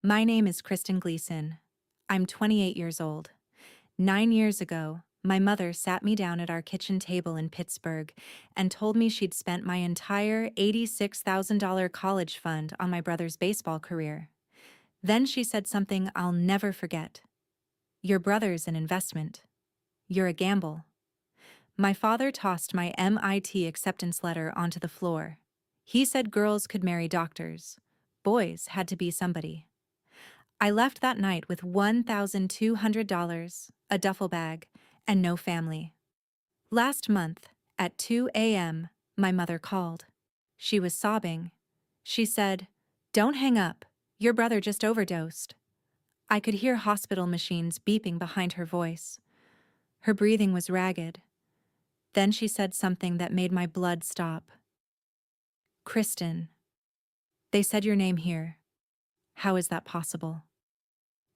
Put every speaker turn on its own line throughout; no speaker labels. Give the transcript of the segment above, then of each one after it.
My name is Kristen Gleason. I'm 28 years old. 9 years ago, my mother sat me down at our kitchen table in Pittsburgh and told me she'd spent my entire $86,000 college fund on my brother's baseball career. Then she said something I'll never forget. Your brother's an investment. You're a gamble. My father tossed my MIT acceptance letter onto the floor. He said girls could marry doctors. Boys had to be somebody. I left that night with $1,200, a duffel bag, and no family. Last month, at 2 a.m., my mother called. She was sobbing. She said, "Don't hang up. Your brother just overdosed." I could hear hospital machines beeping behind her voice. Her breathing was ragged. Then she said something that made my blood stop. "Kristen, they said your name here. How is that possible?"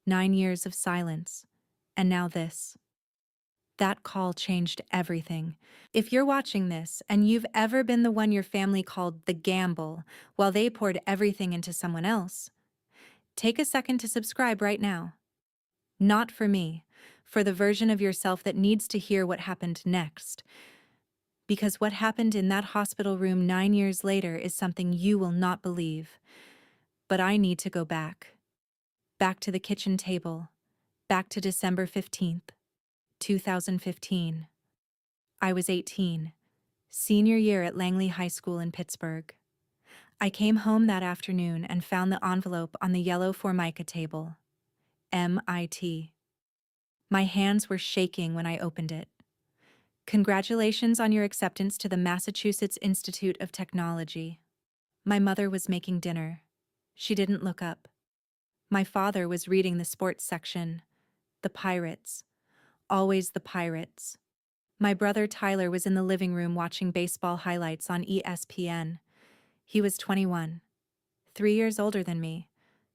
9 years of silence, and now this. That call changed everything. If you're watching this and you've ever been the one your family called the gamble while they poured everything into someone else, take a second to subscribe right now. Not for me, for the version of yourself that needs to hear what happened next. Because what happened in that hospital room 9 years later is something you will not believe. But I need to go back. Back to the kitchen table. Back to December 15th, 2015. I was 18, senior year at Langley High School in Pittsburgh. I came home that afternoon and found the envelope on the yellow Formica table. MIT. My hands were shaking when I opened it. "Congratulations on your acceptance to the Massachusetts Institute of Technology." My mother was making dinner. She didn't look up. My father was reading the sports section. The Pirates. Always the Pirates. My brother Tyler was in the living room watching baseball highlights on ESPN. He was 21. 3 years older than me.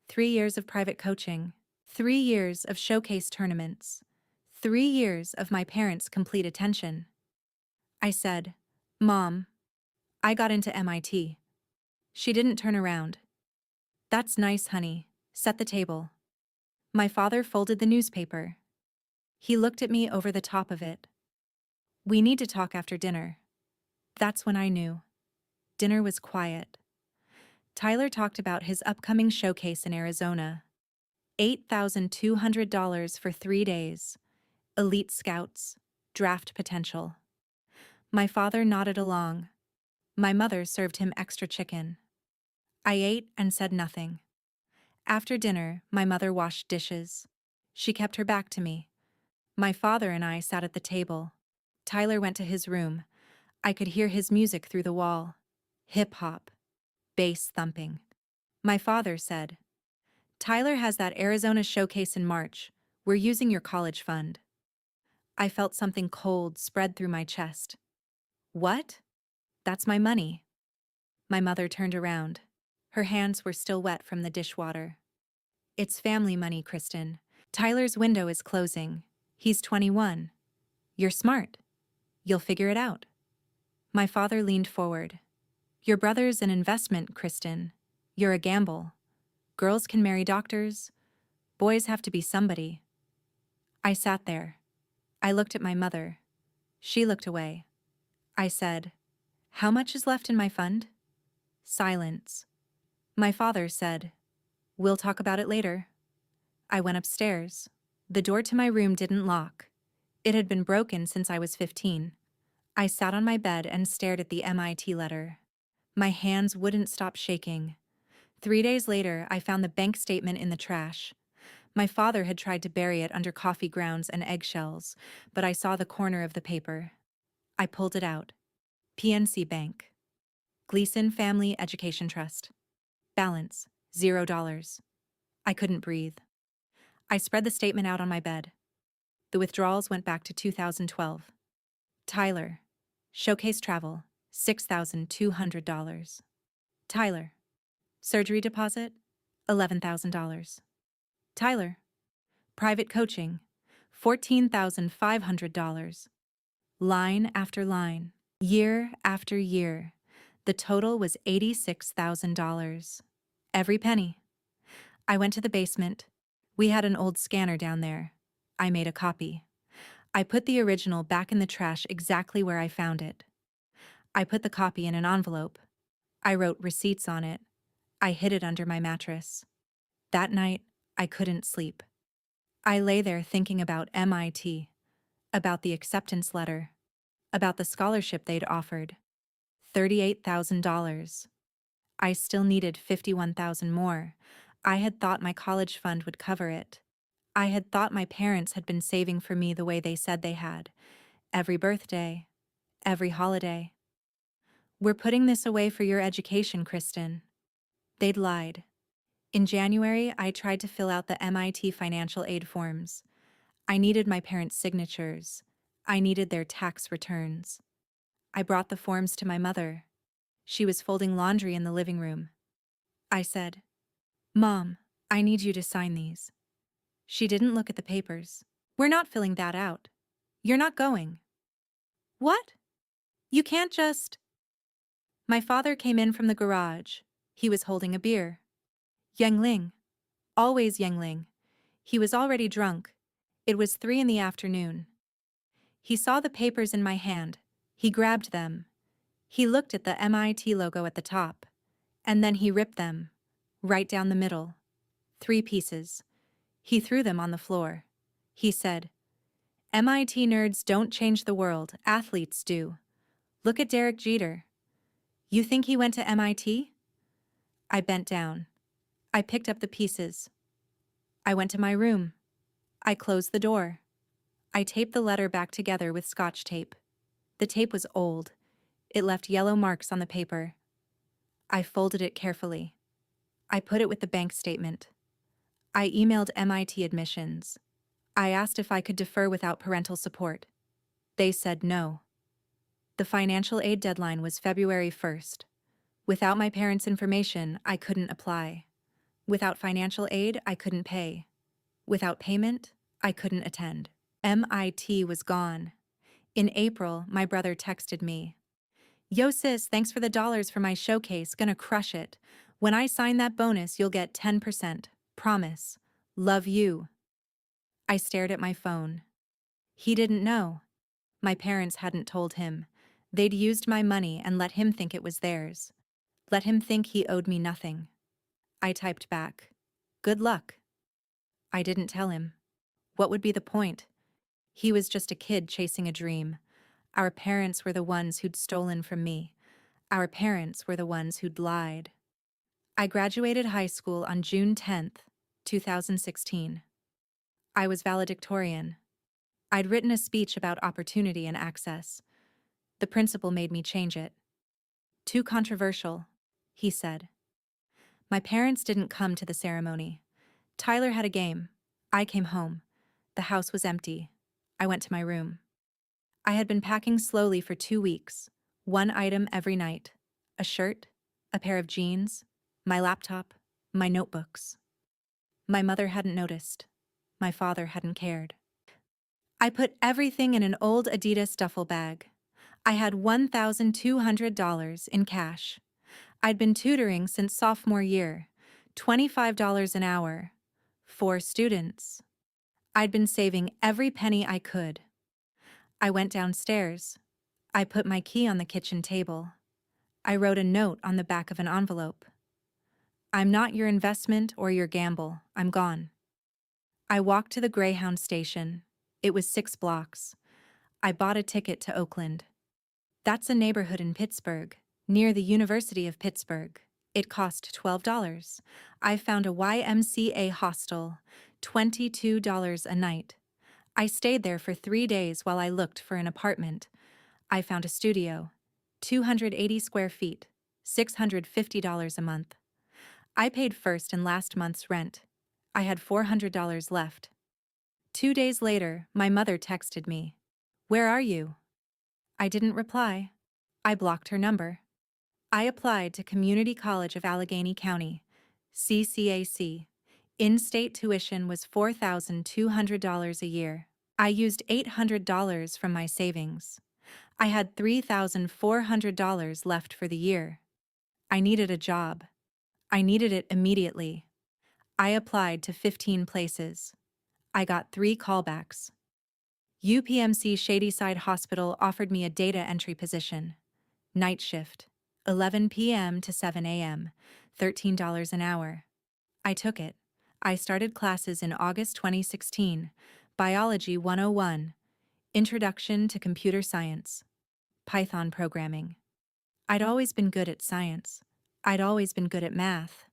3 years of private coaching. 3 years of showcase tournaments. 3 years of my parents' complete attention. I said, "Mom, I got into MIT." She didn't turn around. "That's nice, honey. Set the table." My father folded the newspaper. He looked at me over the top of it. "We need to talk after dinner." That's when I knew. Dinner was quiet. Tyler talked about his upcoming showcase in Arizona. $8,200 for 3 days. Elite scouts. Draft potential. My father nodded along. My mother served him extra chicken. I ate and said nothing. After dinner, my mother washed dishes. She kept her back to me. My father and I sat at the table. Tyler went to his room. I could hear his music through the wall. Hip-hop. Bass thumping. My father said, "Tyler has that Arizona showcase in March. We're using your college fund." I felt something cold spread through my chest. "What?" "That's my money." My mother turned around. Her hands were still wet from the dishwater. "It's family money, Kristen. Tyler's window is closing. He's 21. You're smart. You'll figure it out." My father leaned forward. "Your brother's an investment, Kristen. You're a gamble. Girls can marry doctors. Boys have to be somebody." I sat there. I looked at my mother. She looked away. I said, "How much is left in my fund?" Silence. My father said, "We'll talk about it later." I went upstairs. The door to my room didn't lock. It had been broken since I was 15. I sat on my bed and stared at the MIT letter. My hands wouldn't stop shaking. 3 days later, I found the bank statement in the trash. My father had tried to bury it under coffee grounds and eggshells, but I saw the corner of the paper. I pulled it out. PNC Bank. Gleason Family Education Trust. Balance, $0. I couldn't breathe. I spread the statement out on my bed. The withdrawals went back to 2012. Tyler. Showcase travel, $6,200. Tyler. Surgery deposit, $11,000. Tyler. Private coaching, $14,500. Line after line, year after year. The total was $86,000. Every penny. I went to the basement. We had an old scanner down there. I made a copy. I put the original back in the trash exactly where I found it. I put the copy in an envelope. I wrote receipts on it. I hid it under my mattress. That night, I couldn't sleep. I lay there thinking about MIT, about the acceptance letter, about the scholarship they'd offered. $38,000. I still needed 51,000 more. I had thought my college fund would cover it. I had thought my parents had been saving for me the way they said they had. Every birthday, every holiday. We're putting this away for your education, Kristen. They'd lied. In January, I tried to fill out the MIT financial aid forms. I needed my parents' signatures. I needed their tax returns. I brought the forms to my mother. She was folding laundry in the living room. I said, "Mom, I need you to sign these." She didn't look at the papers. "We're not filling that out. You're not going." "What? You can't just—" My father came in from the garage. He was holding a beer. Yangling. Always Yangling. He was already drunk. It was 3 in the afternoon. He saw the papers in my hand. He grabbed them. He looked at the MIT logo at the top. And then he ripped them. Right down the middle. 3 pieces. He threw them on the floor. He said, "MIT nerds don't change the world, athletes do. Look at Derek Jeter. You think he went to MIT?" I bent down. I picked up the pieces. I went to my room. I closed the door. I taped the letter back together with Scotch tape. The tape was old. It left yellow marks on the paper. I folded it carefully. I put it with the bank statement. I emailed MIT admissions. I asked if I could defer without parental support. They said no. The financial aid deadline was February 1st. Without my parents' information, I couldn't apply. Without financial aid, I couldn't pay. Without payment, I couldn't attend. MIT was gone. In April, my brother texted me. "Yo sis, thanks for the dollars for my showcase, gonna crush it. When I sign that bonus, you'll get 10%. Promise. Love you." I stared at my phone. He didn't know. My parents hadn't told him. They'd used my money and let him think it was theirs. Let him think he owed me nothing. I typed back, "Good luck." I didn't tell him. What would be the point? He was just a kid chasing a dream. Our parents were the ones who'd stolen from me. Our parents were the ones who'd lied. I graduated high school on June 10th, 2016. I was valedictorian. I'd written a speech about opportunity and access. The principal made me change it. "Too controversial," he said. My parents didn't come to the ceremony. Tyler had a game. I came home. The house was empty. I went to my room. I had been packing slowly for 2 weeks, 1 item every night: a shirt, a pair of jeans, my laptop, my notebooks. My mother hadn't noticed. My father hadn't cared. I put everything in an old Adidas duffel bag. I had $1,200 in cash. I'd been tutoring since sophomore year, $25 an hour. 4 students. I'd been saving every penny I could. I went downstairs. I put my key on the kitchen table. I wrote a note on the back of an envelope. "I'm not your investment or your gamble. I'm gone." I walked to the Greyhound station. It was 6 blocks. I bought a ticket to Oakland. That's a neighborhood in Pittsburgh, near the University of Pittsburgh. It cost $12. I found a YMCA hostel, $22 a night. I stayed there for 3 days while I looked for an apartment. I found a studio, 280 square feet, $650 a month. I paid first and last month's rent. I had $400 left. 2 days later, my mother texted me. "Where are you?" I didn't reply. I blocked her number. I applied to Community College of Allegheny County, CCAC. In-state tuition was $4,200 a year. I used $800 from my savings. I had $3,400 left for the year. I needed a job. I needed it immediately. I applied to 15 places. I got 3 callbacks. UPMC Shadyside Hospital offered me a data entry position. Night shift, 11 p.m. to 7 a.m., $13 an hour. I took it. I started classes in August 2016. Biology 101, Introduction to Computer Science, Python programming. I'd always been good at science. I'd always been good at math.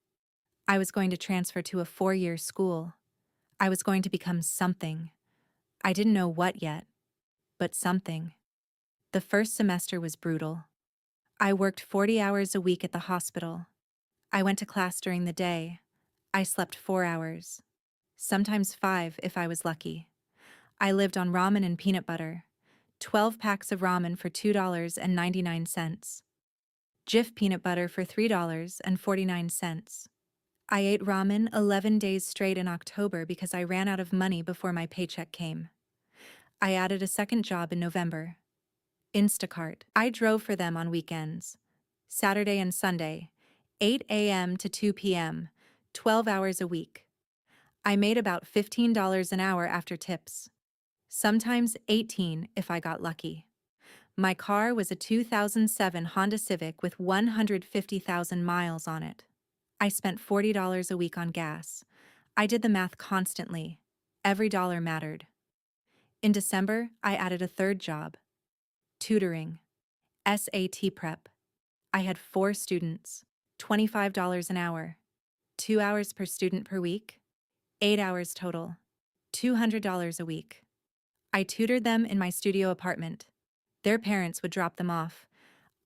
I was going to transfer to a 4-year school. I was going to become something. I didn't know what yet, but something. The first semester was brutal. I worked 40 hours a week at the hospital. I went to class during the day. I slept 4 hours, sometimes 5 if I was lucky. I lived on ramen and peanut butter, 12 packs of ramen for $2.99. Jif peanut butter for $3.49. I ate ramen 11 days straight in October because I ran out of money before my paycheck came. I added a second job in November. Instacart. I drove for them on weekends. Saturday and Sunday, 8 a.m. to 2 p.m., 12 hours a week. I made about $15 an hour after tips. Sometimes 18 if I got lucky. My car was a 2007 Honda Civic with 150,000 miles on it. I spent $40 a week on gas. I did the math constantly. Every dollar mattered. In December, I added a third job. Tutoring. SAT prep. I had 4 students. $25 an hour. 2 hours per student per week. 8 hours total. $200 a week. I tutored them in my studio apartment. Their parents would drop them off.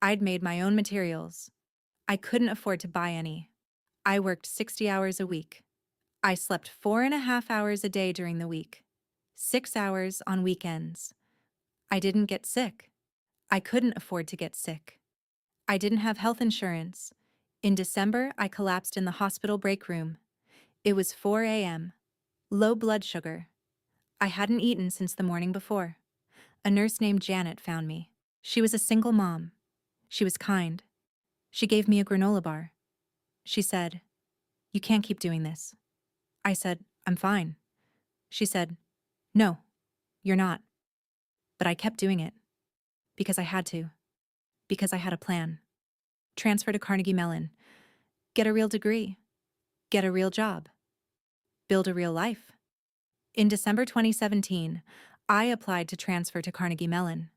I'd made my own materials. I couldn't afford to buy any. I worked 60 hours a week. I slept 4.5 hours a day during the week. 6 hours on weekends. I didn't get sick. I couldn't afford to get sick. I didn't have health insurance. In December, I collapsed in the hospital break room. It was 4 a.m. Low blood sugar. I hadn't eaten since the morning before. A nurse named Janet found me. She was a single mom. She was kind. She gave me a granola bar. She said, "You can't keep doing this." I said, "I'm fine." She said, "No, you're not." But I kept doing it. Because I had to. Because I had a plan. Transfer to Carnegie Mellon. Get a real degree. Get a real job. Build a real life. In December 2017, I applied to transfer to Carnegie Mellon.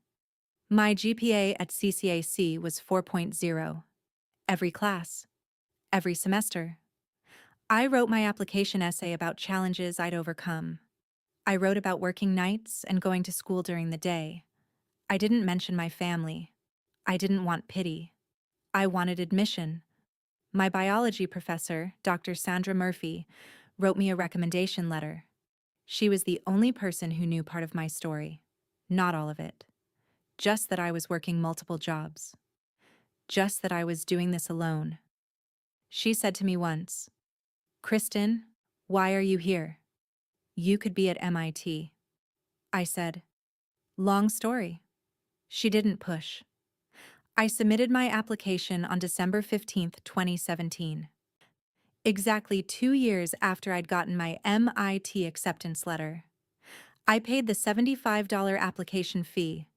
My GPA at CCAC was 4.0. Every class. Every semester. I wrote my application essay about challenges I'd overcome. I wrote about working nights and going to school during the day. I didn't mention my family. I didn't want pity. I wanted admission. My biology professor, Dr. Sandra Murphy, wrote me a recommendation letter. She was the only person who knew part of my story. Not all of it. Just that I was working multiple jobs. Just that I was doing this alone. She said to me once, "Kristen, why are you here? You could be at MIT." I said, "Long story." She didn't push. I submitted my application on December 15th, 2017. Exactly 2 years after I'd gotten my MIT acceptance letter. I paid the $75 application fee.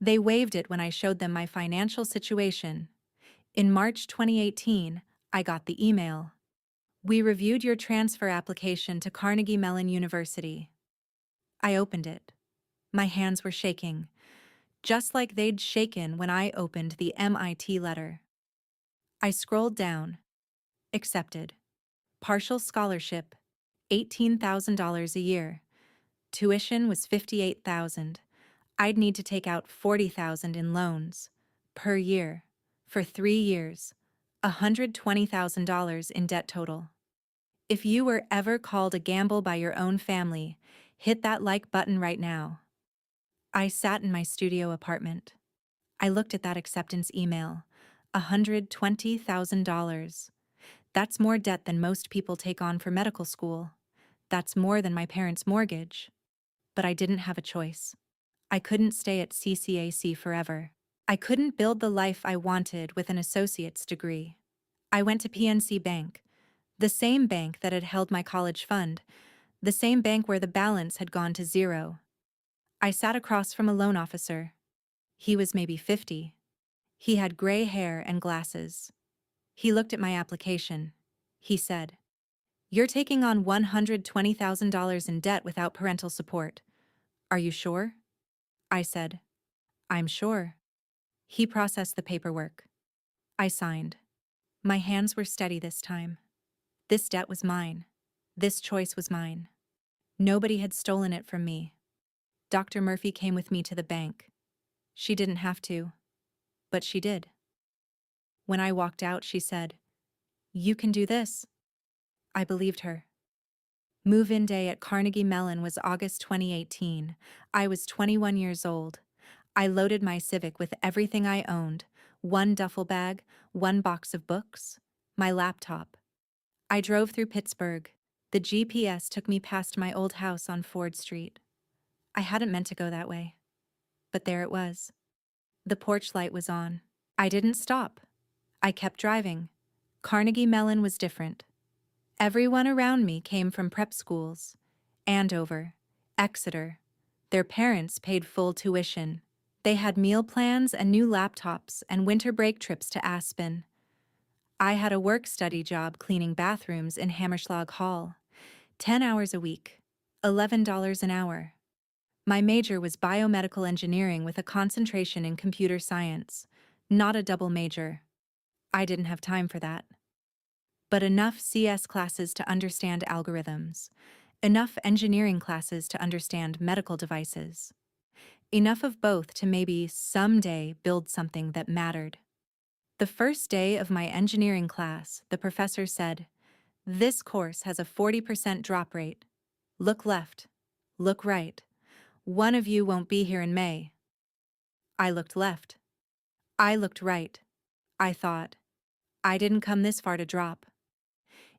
They waived it when I showed them my financial situation. In March 2018, I got the email. "We reviewed your transfer application to Carnegie Mellon University." I opened it. My hands were shaking, just like they'd shaken when I opened the MIT letter. I scrolled down. Accepted. Partial scholarship, $18,000 a year. Tuition was $58,000. I'd need to take out $40,000 in loans per year for 3 years, $120,000 in debt total. If you were ever called a gamble by your own family, hit that like button right now. I sat in my studio apartment. I looked at that acceptance email. $120,000. That's more debt than most people take on for medical school. That's more than my parents' mortgage. But I didn't have a choice. I couldn't stay at CCAC forever. I couldn't build the life I wanted with an associate's degree. I went to PNC Bank, The same bank that had held my college fund, the same bank where the balance had gone to zero. I sat across from a loan officer. He was maybe 50. He had gray hair and glasses. He looked at my application. He said, "You're taking on $120,000 in debt without parental support. Are you sure?" I said, "I'm sure." He processed the paperwork. I signed. My hands were steady this time. This debt was mine. This choice was mine. Nobody had stolen it from me. Dr. Murphy came with me to the bank. She didn't have to, but she did. When I walked out, she said, "You can do this." I believed her. Move-in day at Carnegie Mellon was August 2018. I was 21 years old. I loaded my Civic with everything I owned, one duffel bag, one box of books, my laptop. I drove through Pittsburgh. The GPS took me past my old house on Ford Street. I hadn't meant to go that way, but there it was. The porch light was on. I didn't stop. I kept driving. Carnegie Mellon was different. Everyone around me came from prep schools. Andover, Exeter. Their parents paid full tuition. They had meal plans and new laptops and winter break trips to Aspen. I had a work-study job cleaning bathrooms in Hammerschlag Hall. 10 hours a week, $11 an hour. My major was biomedical engineering with a concentration in computer science, not a double major. I didn't have time for that. But enough CS classes to understand algorithms, enough engineering classes to understand medical devices, enough of both to maybe someday build something that mattered. The first day of my engineering class, the professor said, "This course has a 40% drop rate. Look left. Look right. One of you won't be here in May." I looked left. I looked right. I thought, I didn't come this far to drop.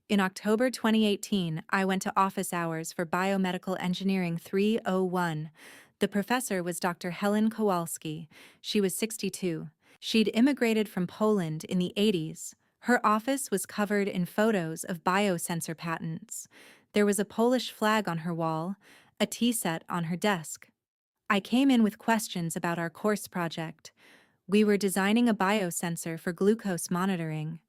In October 2018, I went to office hours for Biomedical Engineering 301. The professor was Dr. Helen Kowalski. She was 62. She'd immigrated from Poland in the 80s. Her office was covered in photos of biosensor patents. There was a Polish flag on her wall, a tea set on her desk. I came in with questions about our course project. We were designing a biosensor for glucose monitoring.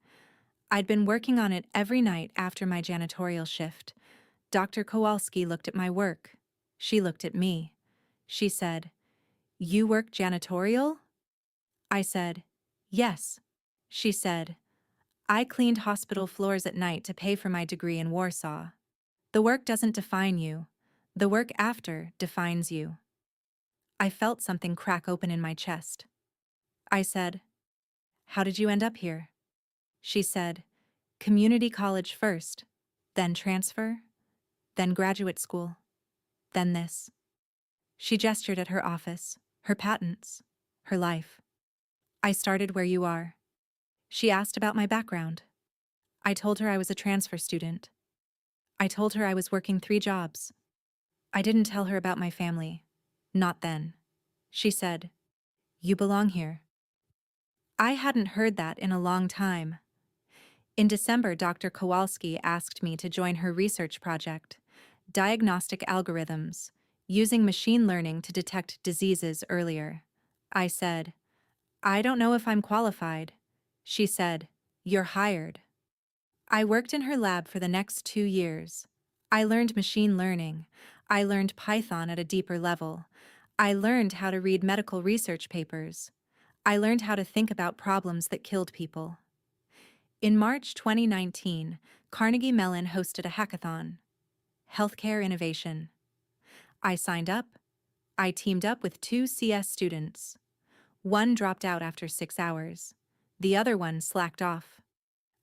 I'd been working on it every night after my janitorial shift. Dr. Kowalski looked at my work. She looked at me. She said, "You work janitorial?" I said, "Yes." She said, "I cleaned hospital floors at night to pay for my degree in Warsaw. The work doesn't define you. The work after defines you." I felt something crack open in my chest. I said, "How did you end up here?" She said, "Community college first, then transfer, then graduate school, then this." She gestured at her office, her patents, her life. "I started where you are." She asked about my background. I told her I was a transfer student. I told her I was working 3 jobs. I didn't tell her about my family. Not then. She said, "You belong here." I hadn't heard that in a long time. In December, Dr. Kowalski asked me to join her research project, Diagnostic Algorithms, using machine learning to detect diseases earlier. I said, "I don't know if I'm qualified." She said, "You're hired." I worked in her lab for the next 2 years. I learned machine learning. I learned Python at a deeper level. I learned how to read medical research papers. I learned how to think about problems that killed people. In March 2019, Carnegie Mellon hosted a hackathon, Healthcare Innovation. I signed up. I teamed up with 2 CS students. One dropped out after 6 hours. The other one slacked off.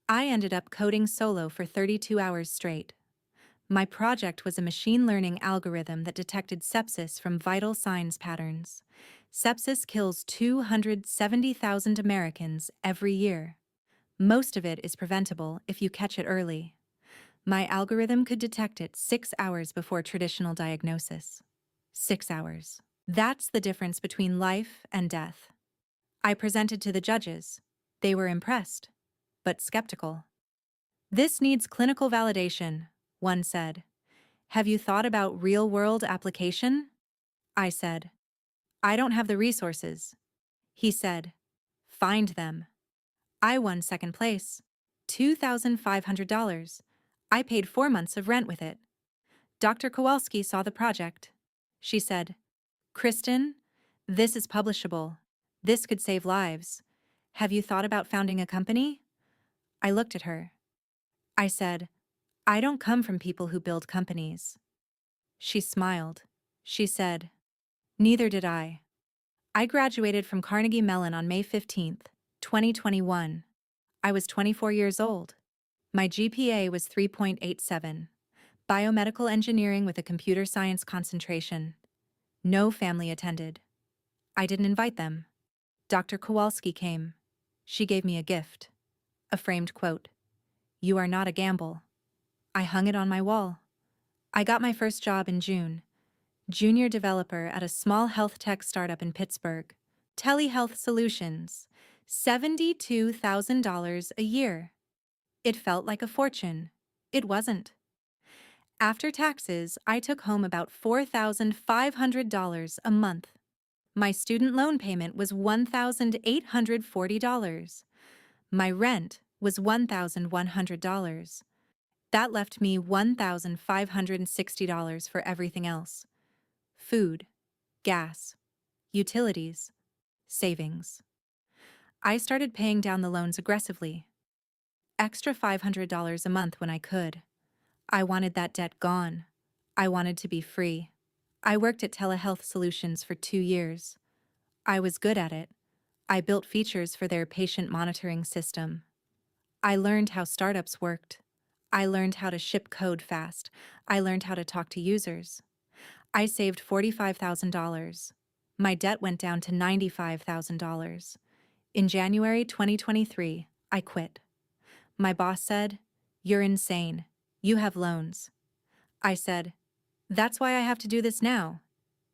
I ended up coding solo for 32 hours straight. My project was a machine learning algorithm that detected sepsis from vital signs patterns. Sepsis kills 270,000 Americans every year. Most of it is preventable if you catch it early. My algorithm could detect it 6 hours before traditional diagnosis. 6 hours. That's the difference between life and death. I presented to the judges. They were impressed, but skeptical. This needs clinical validation, one said. Have you thought about real-world application? I said. I don't have the resources. He said. Find them. I won second place. $2,500. I paid 4 months of rent with it. Dr. Kowalski saw the project. She said, Kristen, this is publishable. This could save lives. Have you thought about founding a company? I looked at her. I said, I don't come from people who build companies. She smiled. She said, neither did I. I graduated from Carnegie Mellon on May 15, 2021. I was 24 years old. My GPA was 3.87. Biomedical engineering with a computer science concentration. No family attended. I didn't invite them. Dr. Kowalski came. She gave me a gift. A framed quote. You are not a gamble. I hung it on my wall. I got my first job in June. Junior developer at a small health tech startup in Pittsburgh. Telehealth solutions. $72,000 a year. It felt like a fortune. It wasn't. After taxes, I took home about $4,500 a month. My student loan payment was $1,840. My rent was $1,100. That left me $1,560 for everything else. Food, gas, utilities, savings. I started paying down the loans aggressively. Extra $500 a month when I could. I wanted that debt gone. I wanted to be free. I worked at Telehealth Solutions for 2 years. I was good at it. I built features for their patient monitoring system. I learned how startups worked. I learned how to ship code fast. I learned how to talk to users. I saved $45,000. My debt went down to $95,000. In January 2023, I quit. My boss said, "You're insane. You have loans." I said, "That's why I have to do this now."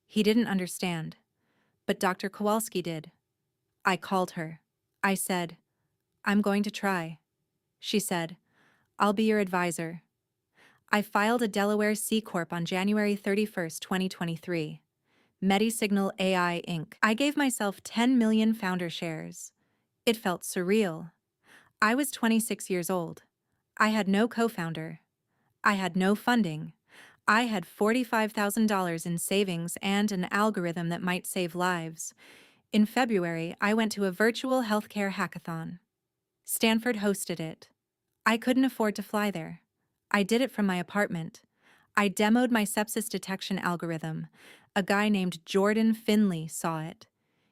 He didn't understand. But Dr. Kowalski did. I called her. I said, "I'm going to try." She said, "I'll be your advisor." I filed a Delaware C Corp on January 31, 2023. MediSignal AI Inc. I gave myself 10 million founder shares. It felt surreal. I was 26 years old. I had no co-founder. I had no funding. I had $45,000 in savings and an algorithm that might save lives. In February, I went to a virtual healthcare hackathon. Stanford hosted it. I couldn't afford to fly there. I did it from my apartment. I demoed my sepsis detection algorithm. A guy named Jordan Finley saw it.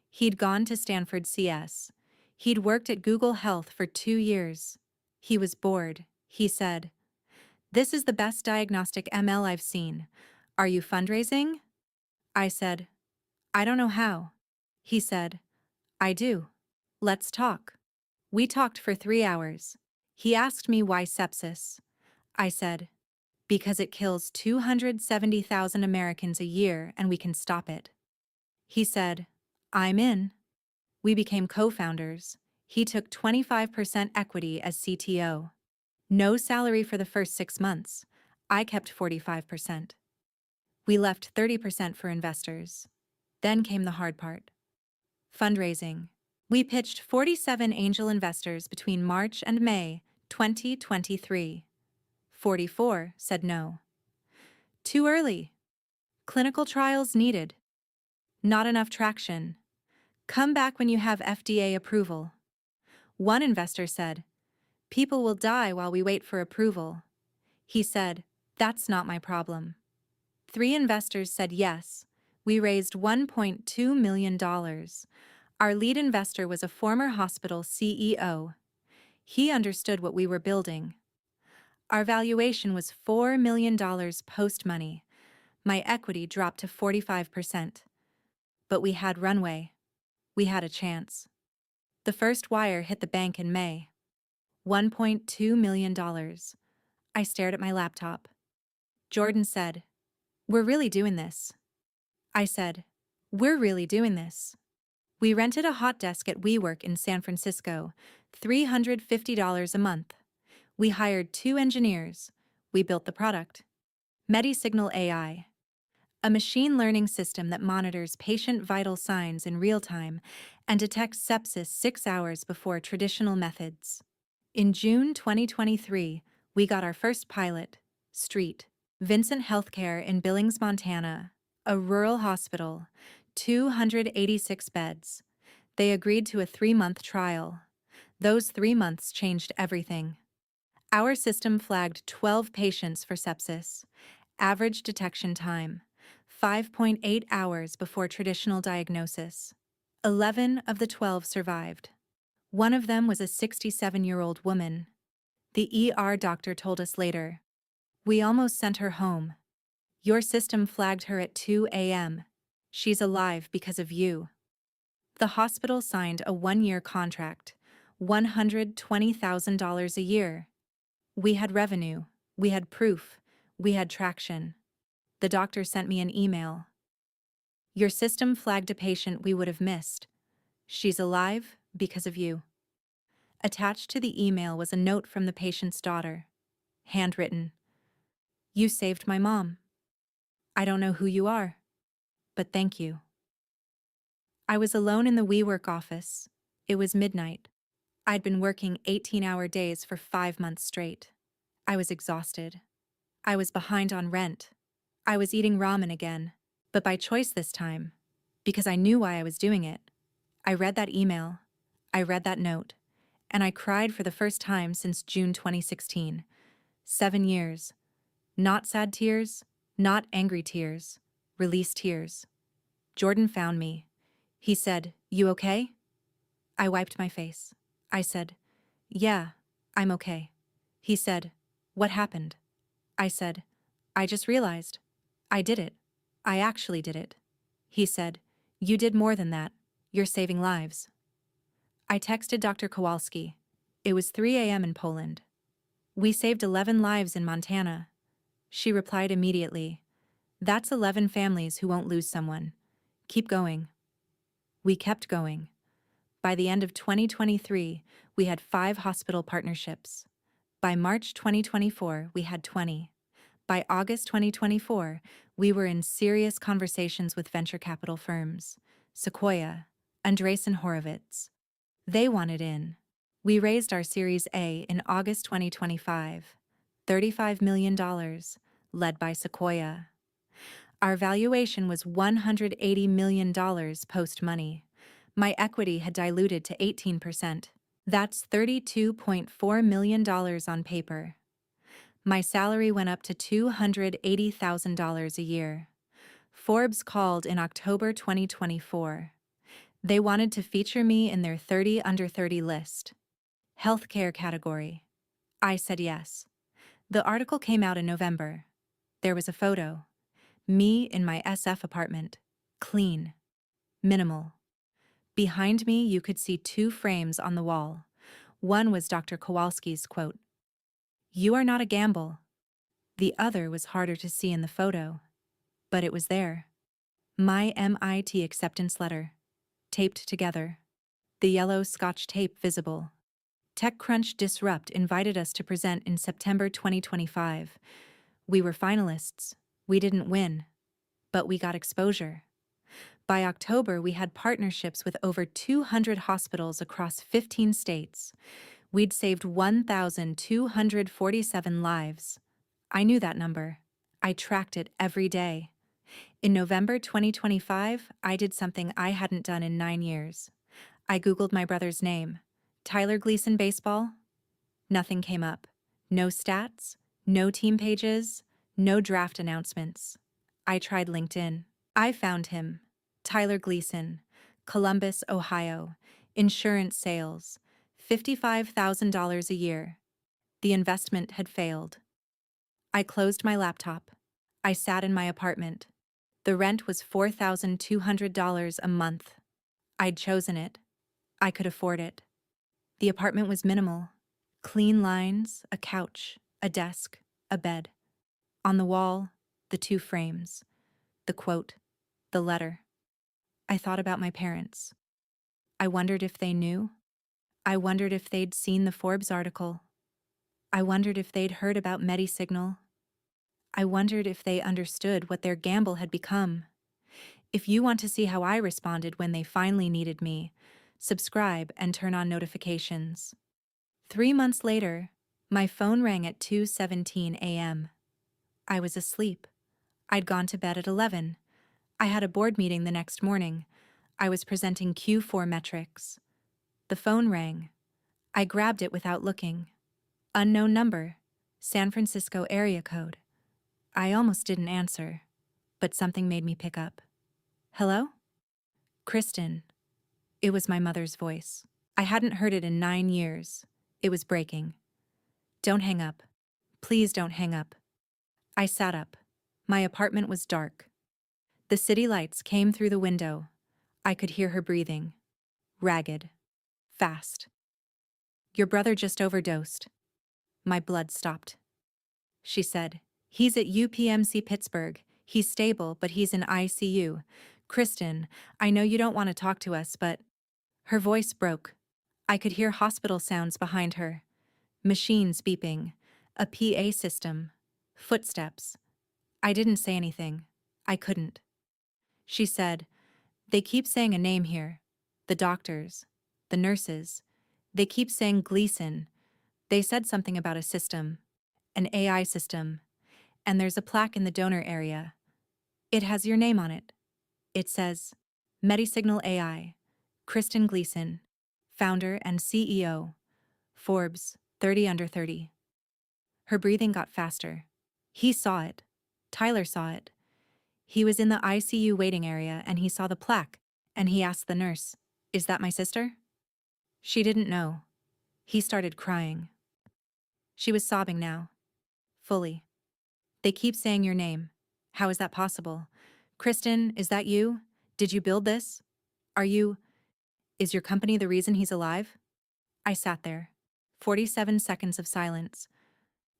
He'd gone to Stanford CS. He'd worked at Google Health for 2 years. He was bored. He said, "This is the best diagnostic ML I've seen. Are you fundraising?" I said, "I don't know how." He said, "I do. Let's talk." We talked for 3 hours. He asked me why sepsis. I said, "Because it kills 270,000 Americans a year and we can stop it." He said, "I'm in." We became co-founders. He took 25% equity as CTO. No salary for the first 6 months. I kept 45%. We left 30% for investors. Then came the hard part. Fundraising. We pitched 47 angel investors between March and May 2023. 44 said no. Too early. Clinical trials needed. Not enough traction. Come back when you have FDA approval. One investor said, "People will die while we wait for approval." He said, "That's not my problem." 3 investors said yes. We raised $1.2 million. Our lead investor was a former hospital CEO. He understood what we were building. Our valuation was $4 million post-money. My equity dropped to 45%. But we had runway. We had a chance. The first wire hit the bank in May. $1.2 million. I stared at my laptop. Jordan said, "We're really doing this." I said, "We're really doing this." We rented a hot desk at WeWork in San Francisco, $350 a month. We hired 2 engineers. We built the product. MediSignal AI, a machine learning system that monitors patient vital signs in real time and detects sepsis 6 hours before traditional methods. In June 2023, we got our first pilot, Street, Vincent Healthcare in Billings, Montana, a rural hospital, 286 beds. They agreed to a 3-month trial. Those 3 months changed everything. Our system flagged 12 patients for sepsis. Average detection time, 5.8 hours before traditional diagnosis. 11 of the 12 survived. One of them was a 67-year-old woman. The ER doctor told us later. We almost sent her home. Your system flagged her at 2 a.m. She's alive because of you. The hospital signed a 1-year contract, $120,000 a year. We had revenue, we had proof, we had traction. The doctor sent me an email. Your system flagged a patient we would have missed. She's alive because of you. Attached to the email was a note from the patient's daughter. Handwritten. You saved my mom. I don't know who you are, but thank you. I was alone in the WeWork office. It was midnight. I'd been working 18-hour days for 5 months straight. I was exhausted. I was behind on rent. I was eating ramen again, but by choice this time, because I knew why I was doing it. I read that email. I read that note. And I cried for the first time since June 2016. 7 years. Not sad tears, not angry tears, released tears. Jordan found me. He said, "You okay?" I wiped my face. I said, "Yeah, I'm okay." He said, "What happened?" I said, "I just realized. I did it. I actually did it." He said, "You did more than that. You're saving lives." I texted Dr. Kowalski. It was 3 a.m. in Poland. We saved 11 lives in Montana. She replied immediately, "That's 11 families who won't lose someone. Keep going." We kept going. By the end of 2023, we had 5 hospital partnerships. By March 2024, we had 20. By August 2024, we were in serious conversations with venture capital firms, Sequoia, Andreessen Horowitz. They wanted in. We raised our Series A in August 2025, $35 million, led by Sequoia. Our valuation was $180 million post-money. My equity had diluted to 18%. That's $32.4 million on paper. My salary went up to $280,000 a year. Forbes called in October 2024. They wanted to feature me in their 30 under 30 list. Healthcare category. I said yes. The article came out in November. There was a photo. Me in my SF apartment. Clean. Minimal. Behind me, you could see 2 frames on the wall. One was Dr. Kowalski's quote, "You are not a gamble." The other was harder to see in the photo, but it was there. My MIT acceptance letter, taped together. The yellow Scotch tape visible. TechCrunch Disrupt invited us to present in September 2025. We were finalists. We didn't win, but we got exposure. By October, we had partnerships with over 200 hospitals across 15 states. We'd saved 1,247 lives. I knew that number. I tracked it every day. In November 2025, I did something I hadn't done in 9 years. I Googled my brother's name. Tyler Gleason baseball? Nothing came up. No stats, no team pages, no draft announcements. I tried LinkedIn. I found him. Tyler Gleason, Columbus, Ohio, insurance sales, $55,000 a year. The investment had failed. I closed my laptop. I sat in my apartment. The rent was $4,200 a month. I'd chosen it. I could afford it. The apartment was minimal. Clean lines, a couch, a desk, a bed. On the wall, the 2 frames. The quote, the letter. I thought about my parents. I wondered if they knew. I wondered if they'd seen the Forbes article. I wondered if they'd heard about MediSignal. I wondered if they understood what their gamble had become. If you want to see how I responded when they finally needed me, subscribe and turn on notifications. 3 months later, my phone rang at 2:17 a.m. I was asleep. I'd gone to bed at 11. I had a board meeting the next morning. I was presenting Q4 metrics. The phone rang. I grabbed it without looking. Unknown number. San Francisco area code. I almost didn't answer, but something made me pick up. Hello? Kristen. It was my mother's voice. I hadn't heard it in 9 years. It was breaking. Don't hang up. Please don't hang up. I sat up. My apartment was dark. The city lights came through the window. I could hear her breathing. Ragged. Fast. Your brother just overdosed. My blood stopped. She said, he's at UPMC Pittsburgh. He's stable, but he's in ICU. Kristen, I know you don't want to talk to us, but... Her voice broke. I could hear hospital sounds behind her. Machines beeping. A PA system. Footsteps. I didn't say anything. I couldn't. She said, they keep saying a name here. The doctors. The nurses. They keep saying Gleason. They said something about a system. An AI system. And there's a plaque in the donor area. It has your name on it. It says, MediSignal AI. Kristen Gleason. Founder and CEO. Forbes, 30 under 30. Her breathing got faster. He saw it. Tyler saw it. He was in the ICU waiting area and he saw the plaque, and he asked the nurse, is that my sister? She didn't know. He started crying. She was sobbing now. Fully. They keep saying your name. How is that possible? Kristen, is that you? Did you build this? Is your company the reason he's alive? I sat there. 47 seconds of silence.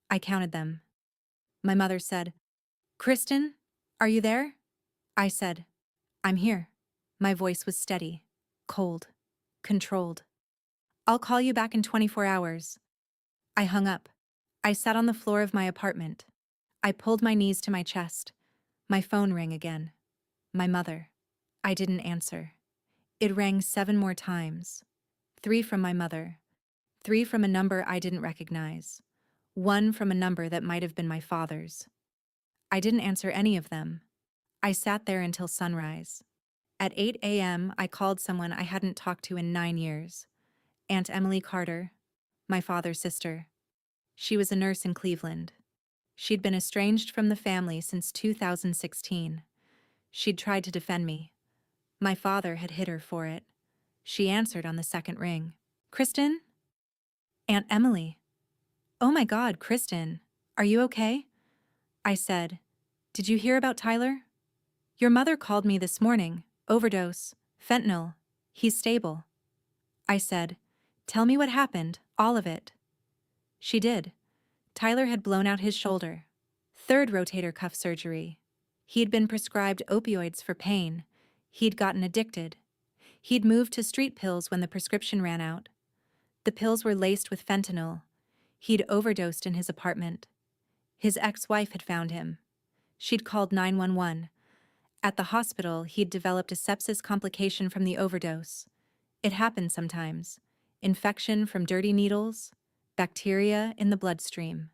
I counted them. My mother said, Kristen, are you there? I said, I'm here. My voice was steady, cold, controlled. I'll call you back in 24 hours. I hung up. I sat on the floor of my apartment. I pulled my knees to my chest. My phone rang again. My mother. I didn't answer. It rang 7 more times. 3 from my mother. 3 from a number I didn't recognize. 1 from a number that might have been my father's. I didn't answer any of them. I sat there until sunrise. At 8 a.m., I called someone I hadn't talked to in 9 years. Aunt Emily Carter, my father's sister. She was a nurse in Cleveland. She'd been estranged from the family since 2016. She'd tried to defend me. My father had hit her for it. She answered on the second ring. Kristen? Aunt Emily. Oh my God, Kristen. Are you okay? I said, did you hear about Tyler? Your mother called me this morning. Overdose. Fentanyl. He's stable. I said, tell me what happened, all of it. She did. Tyler had blown out his shoulder. 3rd rotator cuff surgery. He'd been prescribed opioids for pain. He'd gotten addicted. He'd moved to street pills when the prescription ran out. The pills were laced with fentanyl. He'd overdosed in his apartment. His ex-wife had found him. She'd called 911. At the hospital, he'd developed a sepsis complication from the overdose. It happened sometimes. Infection from dirty needles, bacteria in the bloodstream.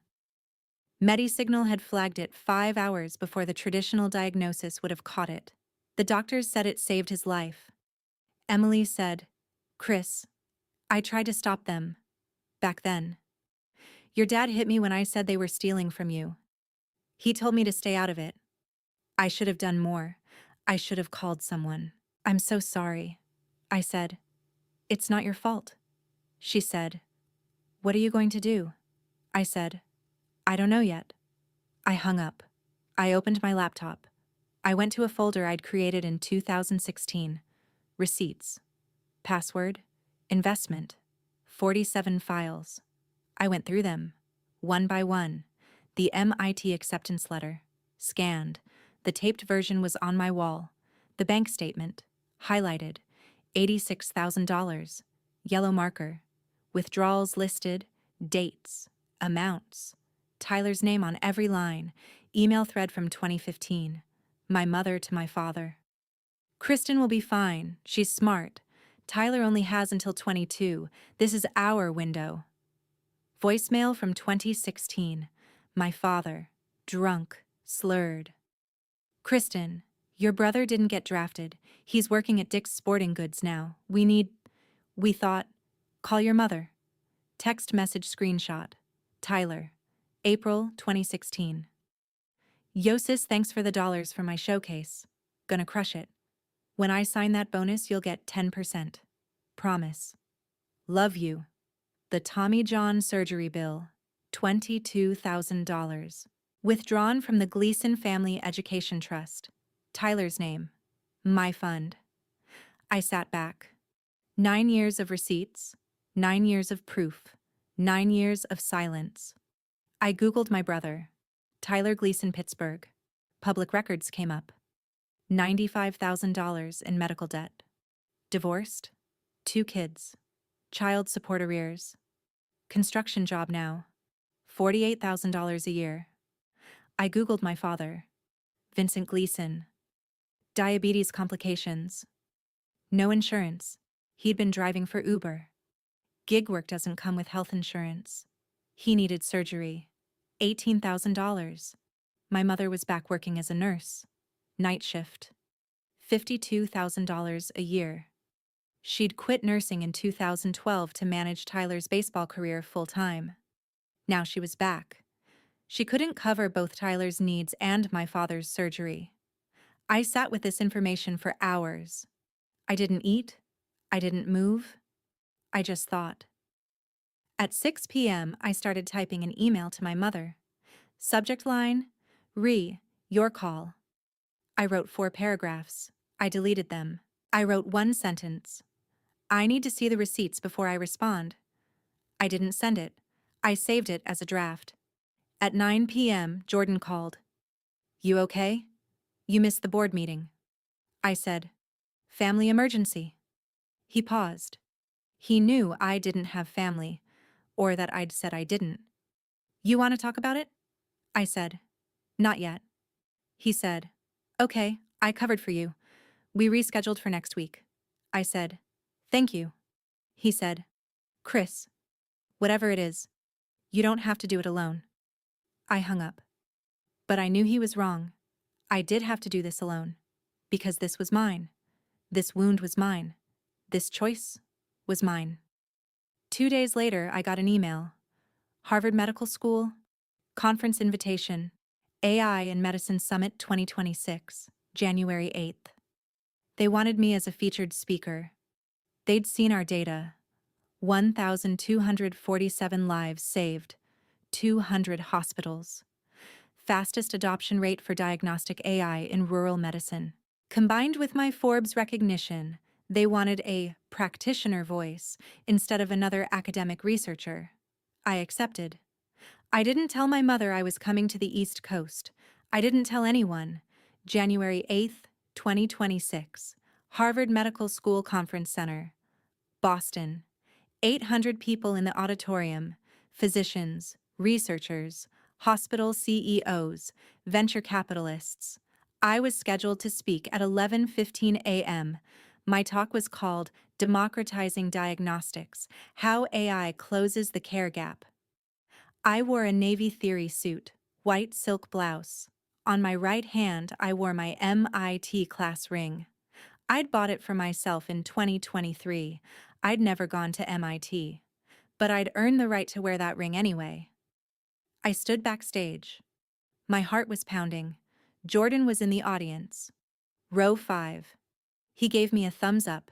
MediSignal had flagged it 5 hours before the traditional diagnosis would have caught it. The doctors said it saved his life. Emily said, Chris, I tried to stop them. Back then. Your dad hit me when I said they were stealing from you. He told me to stay out of it. I should have done more. I should have called someone. I'm so sorry. I said, it's not your fault. She said, what are you going to do? I said, I don't know yet. I hung up. I opened my laptop. I went to a folder I'd created in 2016. Receipts. Password. Investment. 47 files. I went through them. One by one. The MIT acceptance letter. Scanned. The taped version was on my wall. The bank statement. Highlighted. $86,000. Yellow marker. Withdrawals listed. Dates. Amounts. Tyler's name on every line. Email thread from 2015. My mother to my father. Kristen will be fine. She's smart. Tyler only has until 22. This is our window. Voicemail from 2016. My father. Drunk. Slurred. Kristen, your brother didn't get drafted. He's working at Dick's Sporting Goods now. We thought, call your mother. Text message screenshot. Tyler. April 2016. Yosis, thanks for the dollars for my showcase. Gonna crush it. When I sign that bonus, you'll get 10%. Promise. Love you. The Tommy John surgery bill. $22,000. Withdrawn from the Gleason Family Education Trust. Tyler's name. My fund. I sat back. 9 years of receipts. 9 years of proof. 9 years of silence. I Googled my brother. Tyler Gleason, Pittsburgh. Public records came up. $95,000 in medical debt. Divorced. 2 kids. Child support arrears. Construction job now. $48,000 a year. I Googled my father. Vincent Gleason. Diabetes complications. No insurance. He'd been driving for Uber. Gig work doesn't come with health insurance. He needed surgery. $18,000. My mother was back working as a nurse. Night shift. $52,000 a year. She'd quit nursing in 2012 to manage Tyler's baseball career full-time. Now she was back. She couldn't cover both Tyler's needs and my father's surgery. I sat with this information for hours. I didn't eat. I didn't move. I just thought. At 6 p.m., I started typing an email to my mother. Subject line, your call. I wrote 4 paragraphs. I deleted them. I wrote 1 sentence. I need to see the receipts before I respond. I didn't send it. I saved it as a draft. At 9 p.m., Jordan called. You okay? You missed the board meeting. I said, family emergency. He paused. He knew I didn't have family, or that I'd said I didn't. You want to talk about it? I said, not yet. He said, okay, I covered for you. We rescheduled for next week. I said, thank you. He said, Chris, whatever it is, you don't have to do it alone. I hung up. But I knew he was wrong. I did have to do this alone. Because this was mine. This wound was mine. This choice was mine. 2 days later, I got an email. Harvard Medical School, conference invitation, AI and Medicine Summit 2026, January 8th. They wanted me as a featured speaker. They'd seen our data. 1,247 lives saved, 200 hospitals. Fastest adoption rate for diagnostic AI in rural medicine. Combined with my Forbes recognition, they wanted a practitioner voice instead of another academic researcher. I accepted. I didn't tell my mother I was coming to the East Coast. I didn't tell anyone. January 8th, 2026. Harvard Medical School Conference Center. Boston. 800 people in the auditorium. Physicians, researchers, hospital CEOs, venture capitalists. I was scheduled to speak at 11:15 a.m. My talk was called Democratizing Diagnostics: How AI Closes the Care Gap. I wore a Navy theory suit, white silk blouse. On my right hand, I wore my MIT class ring. I'd bought it for myself in 2023. I'd never gone to MIT. But I'd earned the right to wear that ring anyway. I stood backstage. My heart was pounding. Jordan was in the audience. Row 5. He gave me a thumbs up.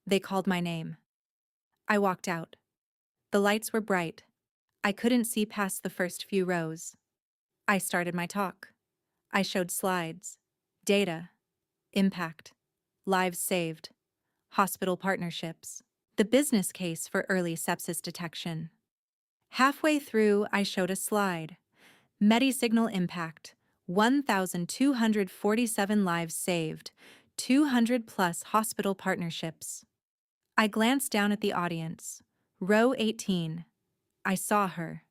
They called my name. I walked out. The lights were bright. I couldn't see past the first few rows. I started my talk. I showed slides, data, impact, lives saved, hospital partnerships, the business case for early sepsis detection. Halfway through, I showed a slide. MediSignal impact, 1,247 lives saved, 200 plus hospital partnerships. I glanced down at the audience. Row 18. I saw her.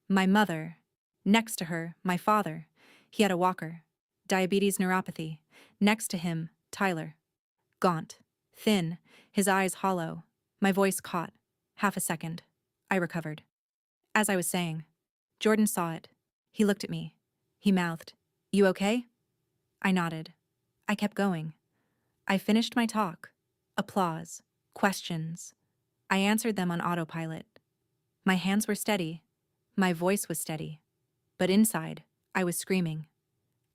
My mother. Next to her, my father. He had a walker. Diabetes neuropathy. Next to him, Tyler. Gaunt. Thin. His eyes hollow. My voice caught. Half a second. I recovered. As I was saying, Jordan saw it. He looked at me. He mouthed, "You okay?" I nodded. I kept going. I finished my talk. Applause. Questions. I answered them on autopilot. My hands were steady. My voice was steady. But inside, I was screaming.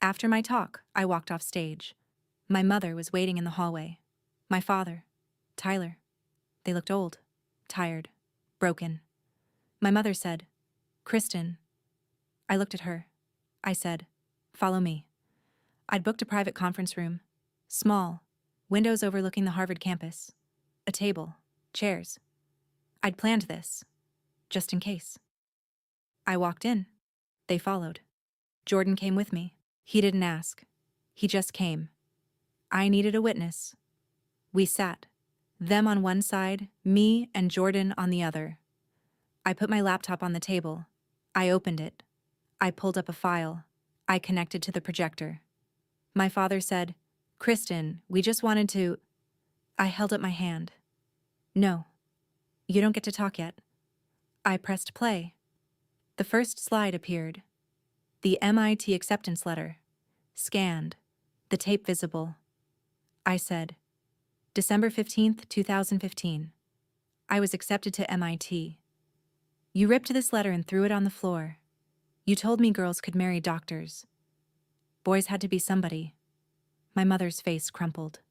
After my talk, I walked off stage. My mother was waiting in the hallway. My father. Tyler. They looked old. Tired. Broken. My mother said, "Kristen." I looked at her. I said, "Follow me." I'd booked a private conference room. Small. Windows overlooking the Harvard campus. A table. Chairs. I'd planned this. Just in case. I walked in. They followed. Jordan came with me. He didn't ask. He just came. I needed a witness. We sat. Them on one side, me and Jordan on the other. I put my laptop on the table. I opened it. I pulled up a file. I connected to the projector. My father said, "Kristen, we just wanted to..." I held up my hand. "No. You don't get to talk yet." I pressed play. The first slide appeared. The MIT acceptance letter. Scanned. The tape visible. I said, "December 15th, 2015. I was accepted to MIT. You ripped this letter and threw it on the floor. You told me girls could marry doctors. Boys had to be somebody." My mother's face crumpled.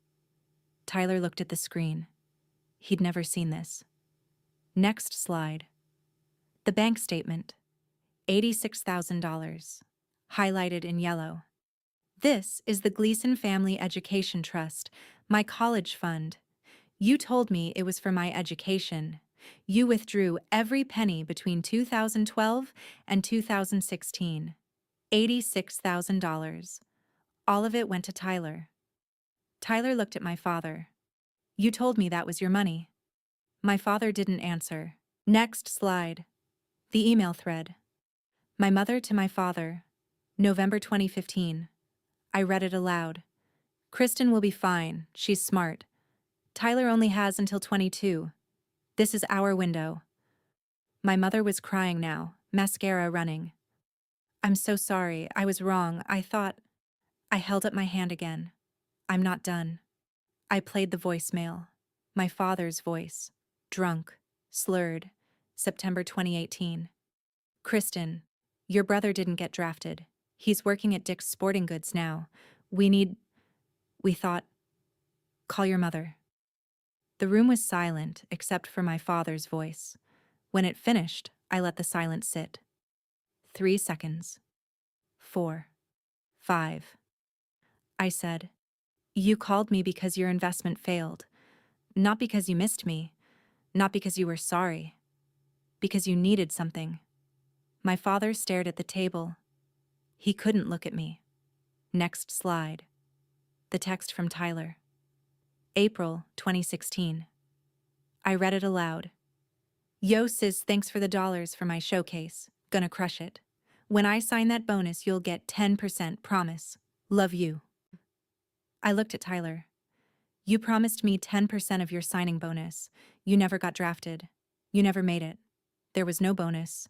Tyler looked at the screen. He'd never seen this. Next slide. The bank statement. $86,000. Highlighted in yellow. "This is the Gleason Family Education Trust, my college fund. You told me it was for my education. You withdrew every penny between 2012 and 2016. $86,000. All of it went to Tyler." Tyler looked at my father. "You told me that was your money." My father didn't answer. Next slide. The email thread. My mother to my father. November 2015. I read it aloud. "Kristen will be fine. She's smart. Tyler only has until 22. This is our window." My mother was crying now, mascara running. "I'm so sorry. I was wrong. I thought..." I held up my hand again. "I'm not done." I played the voicemail. My father's voice. Drunk. Slurred. September 2018. "Kristen, your brother didn't get drafted. He's working at Dick's Sporting Goods now. We thought... Call your mother." The room was silent except for my father's voice. When it finished, I let the silence sit. 3 seconds. 4. 5. I said, "You called me because your investment failed. Not because you missed me. Not because you were sorry. Because you needed something." My father stared at the table. He couldn't look at me. Next slide. The text from Tyler. April 2016. I read it aloud. "Yo sis, thanks for the dollars for my showcase. Gonna crush it. When I sign that bonus, you'll get 10%, promise. Love you." I looked at Tyler. "You promised me 10% of your signing bonus. You never got drafted. You never made it. There was no bonus.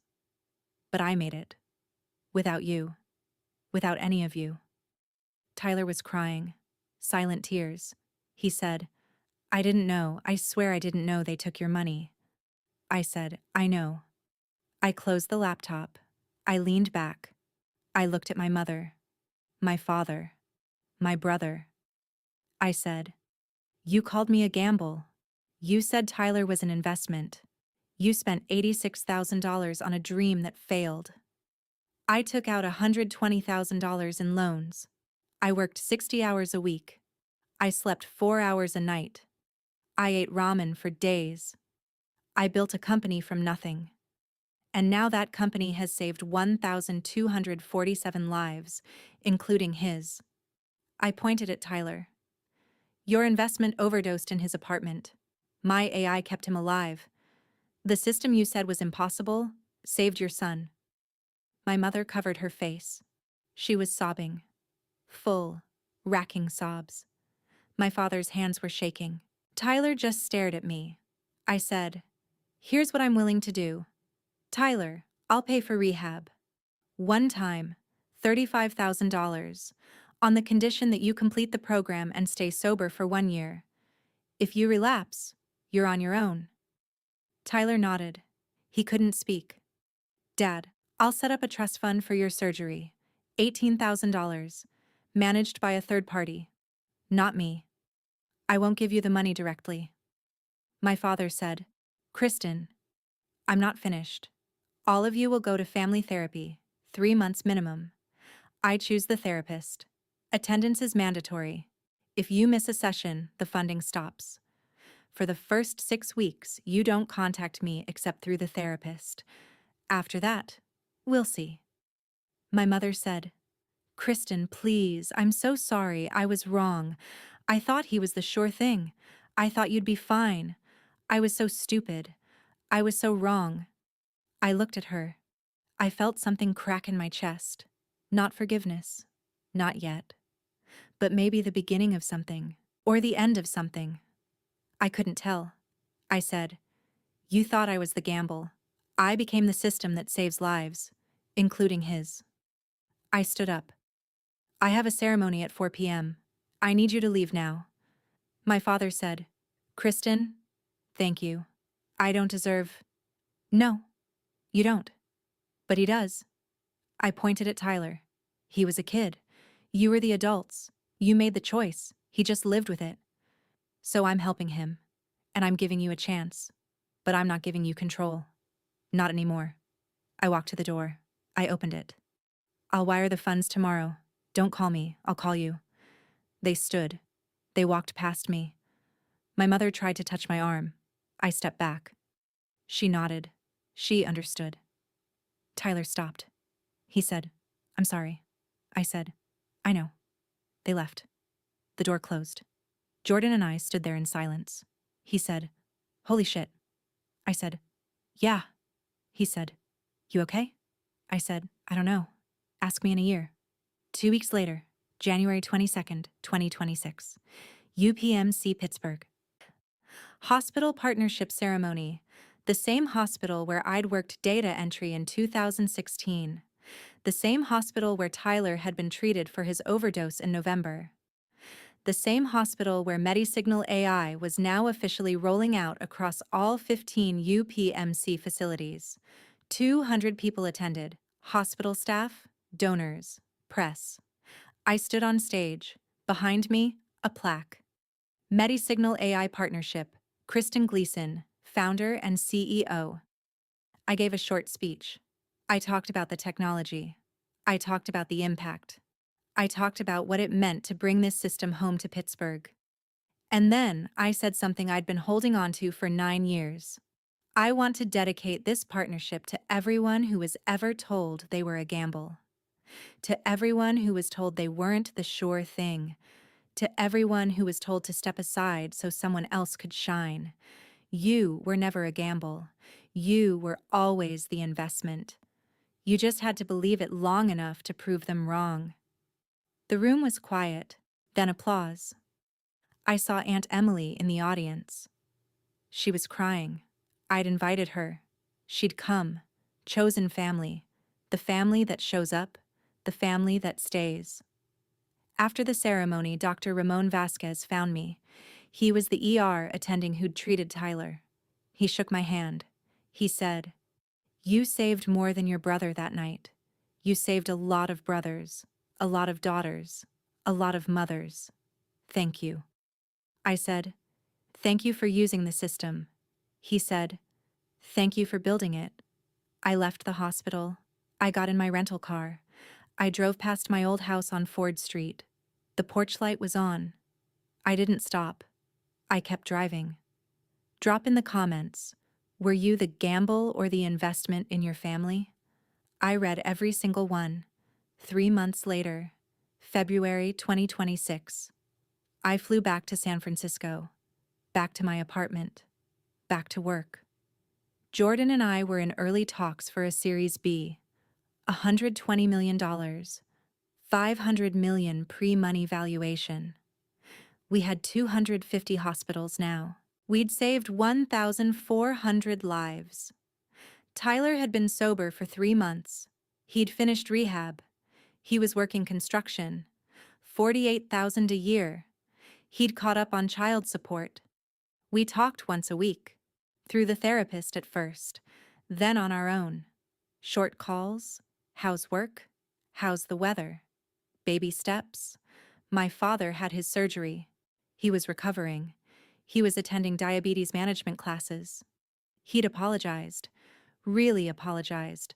But I made it. Without you. Without any of you." Tyler was crying. Silent tears. He said, "I didn't know. I swear I didn't know they took your money." I said, "I know." I closed the laptop. I leaned back. I looked at my mother, my father, my brother. I said, "You called me a gamble. You said Tyler was an investment. You spent $86,000 on a dream that failed. I took out $120,000 in loans. I worked 60 hours a week. I slept 4 hours a night. I ate ramen for days. I built a company from nothing. And now that company has saved 1,247 lives, including his." I pointed at Tyler. "Your investment overdosed in his apartment. My AI kept him alive. The system you said was impossible saved your son. My mother covered her face. She was sobbing. Full, racking sobs. My father's hands were shaking. Tyler just stared at me. I said, "Here's what I'm willing to do. Tyler, I'll pay for rehab. One time, $35,000, on the condition that you complete the program and stay sober for 1 year. If you relapse, you're on your own." Tyler nodded. He couldn't speak. "Dad, I'll set up a trust fund for your surgery. $18,000. Managed by a third party. Not me. I won't give you the money directly." My father said, "Kristen, I'm not finished. All of you will go to family therapy, 3 months minimum. I choose the therapist. Attendance is mandatory. If you miss a session, the funding stops. For the first 6 weeks, you don't contact me except through the therapist. After that, we'll see." My mother said, "Kristen, please, I'm so sorry, I was wrong. I thought he was the sure thing. I thought you'd be fine. I was so stupid. I was so wrong." I looked at her. I felt something crack in my chest. Not forgiveness. Not yet. But maybe the beginning of something. Or the end of something. I couldn't tell. I said, "You thought I was the gamble. I became the system that saves lives, including his." I stood up. "I have a ceremony at 4 p.m. I need you to leave now." My father said, "Kristen, thank you. I don't deserve—" "No, you don't. But he does." I pointed at Tyler. "He was a kid. You were the adults. You made the choice. He just lived with it. So I'm helping him. And I'm giving you a chance. But I'm not giving you control. Not anymore." I walked to the door. I opened it. "I'll wire the funds tomorrow. Don't call me. I'll call you." They stood. They walked past me. My mother tried to touch my arm. I stepped back. She nodded. She understood. Tyler stopped. He said, "I'm sorry." I said, "I know." They left. The door closed. Jordan and I stood there in silence. He said, "Holy shit." I said, "Yeah." He said, "You okay?" I said, "I don't know. Ask me in a year." 2 weeks later, January 22nd, 2026. UPMC Pittsburgh. Hospital partnership ceremony. The same hospital where I'd worked data entry in 2016. The same hospital where Tyler had been treated for his overdose in November. The same hospital where MediSignal AI was now officially rolling out across all 15 UPMC facilities. 200 people attended, hospital staff, donors, press. I stood on stage. Behind me, a plaque. MediSignal AI Partnership, Kristen Gleason, founder and CEO. I gave a short speech. I talked about the technology. I talked about the impact. I talked about what it meant to bring this system home to Pittsburgh. And then I said something I'd been holding on to for 9 years. I want to dedicate this partnership to everyone who was ever told they were a gamble. To everyone who was told they weren't the sure thing. To everyone who was told to step aside so someone else could shine. You were never a gamble. You were always the investment. You just had to believe it long enough to prove them wrong. The room was quiet, then applause. I saw Aunt Emily in the audience. She was crying. I'd invited her. She'd come. Chosen family. The family that shows up. The family that stays. After the ceremony, Dr. Ramon Vasquez found me. He was the ER attending who'd treated Tyler. He shook my hand. He said, "You saved more than your brother that night. You saved a lot of brothers, a lot of daughters, a lot of mothers. Thank you." I said, "Thank you for using the system." He said, "Thank you for building it." I left the hospital. I got in my rental car. I drove past my old house on Ford Street. The porch light was on. I didn't stop. I kept driving. Drop in the comments. Were you the gamble or the investment in your family? I read every single one. 3 months later, February 2026. I flew back to San Francisco. Back to my apartment. Back to work. Jordan and I were in early talks for a Series B. $120 million, 500 million pre-money valuation. We had 250 hospitals now. We'd saved 1,400 lives. Tyler had been sober for 3 months. He'd finished rehab. He was working construction. $48,000 a year. He'd caught up on child support. We talked once a week. Through the therapist at first, then on our own. Short calls. How's work? How's the weather? Baby steps. My father had his surgery. He was recovering. He was attending diabetes management classes. He'd apologized. Really apologized.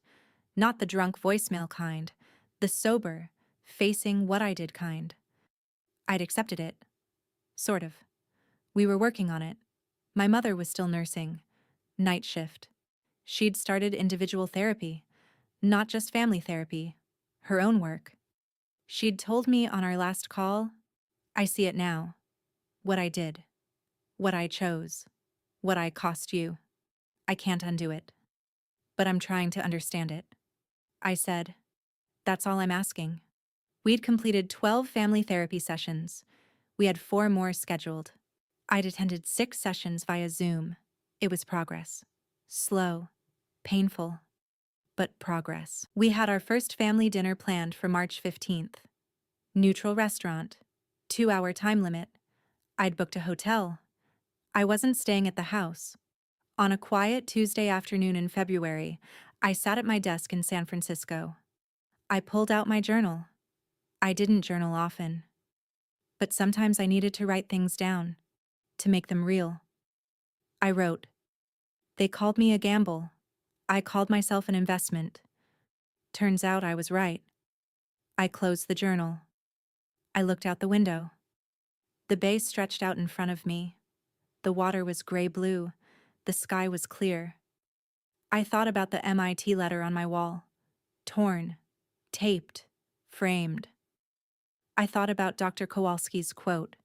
Not the drunk voicemail kind. The sober, facing what I did kind. I'd accepted it. Sort of. We were working on it. My mother was still nursing. Night shift. She'd started individual therapy. Not just family therapy. Her own work. She'd told me on our last call, I see it now. What I did. What I chose. What I cost you. I can't undo it. But I'm trying to understand it. I said, that's all I'm asking. We'd completed 12 family therapy sessions. We had 4 more scheduled. I'd attended 6 sessions via Zoom. It was progress. Slow. Painful. But progress. We had our first family dinner planned for March 15th. Neutral restaurant. 2-hour time limit. I'd booked a hotel. I wasn't staying at the house. On a quiet Tuesday afternoon in February, I sat at my desk in San Francisco. I pulled out my journal. I didn't journal often. But sometimes I needed to write things down, to make them real. I wrote, they called me a gamble. I called myself an investment. Turns out I was right. I closed the journal. I looked out the window. The bay stretched out in front of me. The water was gray-blue. The sky was clear. I thought about the MIT letter on my wall. Torn, taped, framed. I thought about Dr. Kowalski's quote.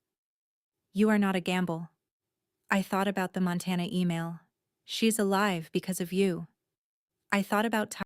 You are not a gamble. I thought about the Montana email. She's alive because of you. I thought about